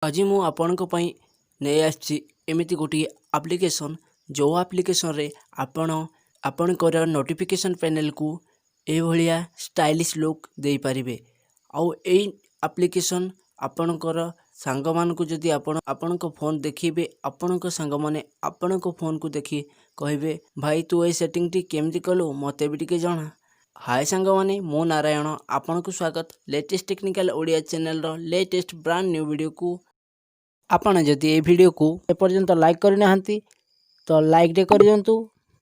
आज मु आपणक पई नहीं आछि एमिति गोटे एप्लिकेशन जो एप्लिकेशन रे आपणकर नोटिफिकेशन पैनल को ए भलिया स्टाइलिश लुक दे पारिबे। आउ एई एप्लिकेशन आपणकर सांग मान को जदि आपणक फोन देखिबे आपणक सांग माने आपणक फोन को देखि कहबे भाई तू ए सेटिंग टी केमति कलु मते भी टिके जणा। हाय सांग माने मो नारायण आपणक स्वागत लेटेस्ट टेक्निकल ओडिया चैनल रो लेटेस्ट ब्रांड न्यू वीडियो को। आपण जदि ए वीडियो को एपर्यंत लाइक करना तो लाइक टे कर दिंतु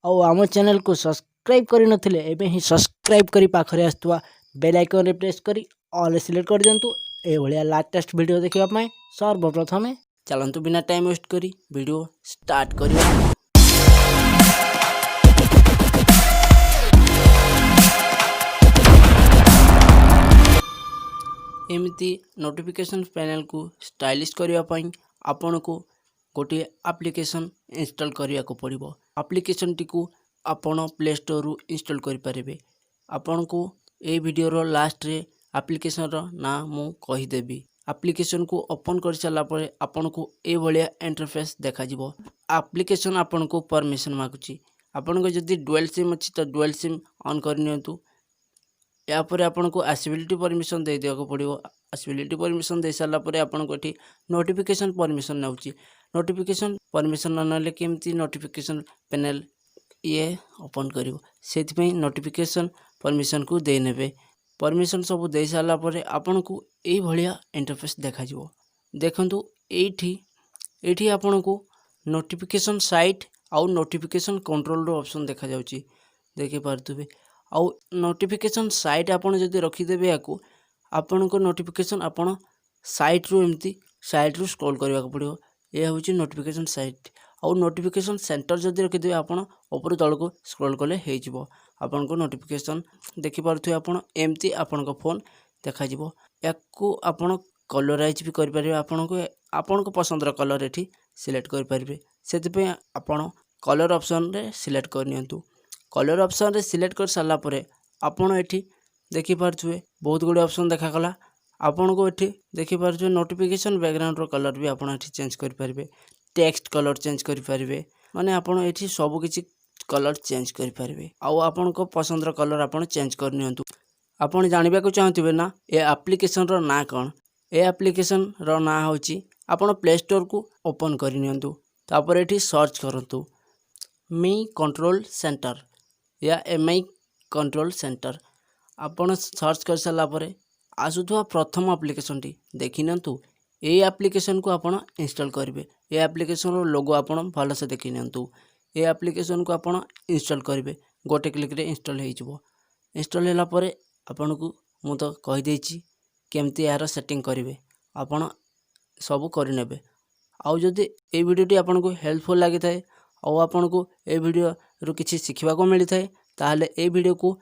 और आम चैनल को सब्सक्राइब करि नथिले एबे ही सब्सक्राइब करी पाखरे आस्तुवा बेल आइकन रे प्रेस करी ऑल सिलेक्ट कर दिंतु। ए भलिया लेटेस्ट वीडियो देखिबा पय सर्वप्रथम चलंतु बिना टाइम वेस्ट करी वीडियो स्टार्ट करिया। एमती नोटिफिकेशन पैनल को स्टाइलिश करने आपण को गोटे एप्लिकेशन इंस्टॉल करने को पड़ो। एप्लिकेशन टी को आपण प्ले स्टोर रु इंस्टॉल करि परिबे। आपण को ए वीडियो रो लास्ट रे एप्लिकेशन रो ना मु कहि देबी। एप्लिकेशन को ओपन कर साला परे आपण को ए भलिया इंटरफेस देखा जिवो। एप्लिकेशन आपण को परमिशन मागुची। आपण को जदी डुअल सिम अछि तो डुअल सिम ऑन कर नियंतु। या पर आपन को एसेबिलिटी परमिशन दे दिया को पड़ो। एसेबिलिटी परमिशन दे सारा पर आपन को एठी नोटिफिकेशन परमिशन नउची। नोटिफिकेशन परमिशन न नले केमती नोटिफिकेशन पैनल ये ओपन करिवो। सेति पई नोटिफिकेशन परमिशन को दे नेबे। परमिशन सब दे सारा पर आपन को एई भलिया इंटरफेस देखा जिवो। देखंतु एठी आपन को नोटिफिकेशन साइट आउ नोटिफिकेशन कंट्रोल रो ऑप्शन देखा जाउची देखि पारतुबे। आउ नोटिफिकेशन साइट आपन जदि रखिदेबे याकू आपन को नोटिफिकेशन आपन साइट रू एमती साइट रू स्क्रॉल करबा को पड़ियो। ए होची नोटिफिकेशन साइट। आउ नोटिफिकेशन सेंटर जदि रखिदेबे आपन ऊपर तळ को स्क्रॉल कले हे जिवो। आपन को नोटिफिकेशन देखि पारथु आपन एमती आपन को फोन देखा जिवो। याकू आपन कलराइज भी कर परिबे। आपन को पसंद रो कलर एठी सिलेक्ट कर परिबे। सेति पे आपन कलर ऑप्शन रे सिलेक्ट कर नियंतु। कलर ऑप्शन रे सिलेक्ट कर साला परे आपण एठी देखि पारथुए बहुत गुडे ऑप्शन देखा गला। आपण को एठी देखि पारथुए नोटिफिकेशन बैकग्राउंड रो कलर भी आपण एठी चेंज कर परिबे। टेक्स्ट कलर चेंज कर परिबे। माने आपण एठी सब किछि कलर चेंज कर परिबे। आउ आपण को पसंद रो कलर आपण चेंज कर नियंतु। आपण जानिबा को चाहतिबे ना ए एप्लिकेशन रो ना कोन। ए एप्लिकेशन रो ना होची आपण प्ले स्टोर को ओपन कर नियंतु। तापर एठी सर्च करंतु मी कंट्रोल सेंटर या एमआई कंट्रोल सेंटर। आपण सर्च कर साला परे आसुथवा प्रथम एप्लिकेशन टी देखि नंतु। ए एप्लिकेशन को आपण इंस्टॉल करिवे। ए एप्लिकेशन रो लोगो आपण भलो से देखि नंतु। ए एप्लिकेशन को आपण इंस्टॉल करिवे गोटे क्लिक रे इंस्टॉल हे जिवो। इंस्टॉल होला परे आपण को मु तो कहि देछि केमती यार सेटिंग करिवे। आपण सब करि नेबे। आउ जदि ए वीडियो टी आपण को हेल्पफुल लागि थाए और आपण को ए वीडियो रु किछि सिखिबा को मिलि थाए ताहले ए वीडियो को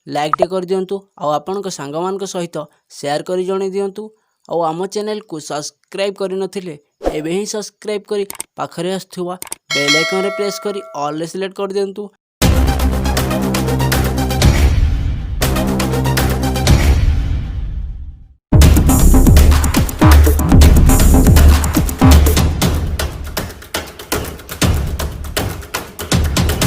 लाइक टे कर दियंतु और आपन को संग मान को सहित शेयर करी जणे दियंतु। और आम चैनल को सब्सक्राइब करि नथिले एबे ही सब्सक्राइब करी पाखरे आस्थुवा बेल आइकन रे प्रेस करी ऑल रे सिलेक्ट कर दियंतु।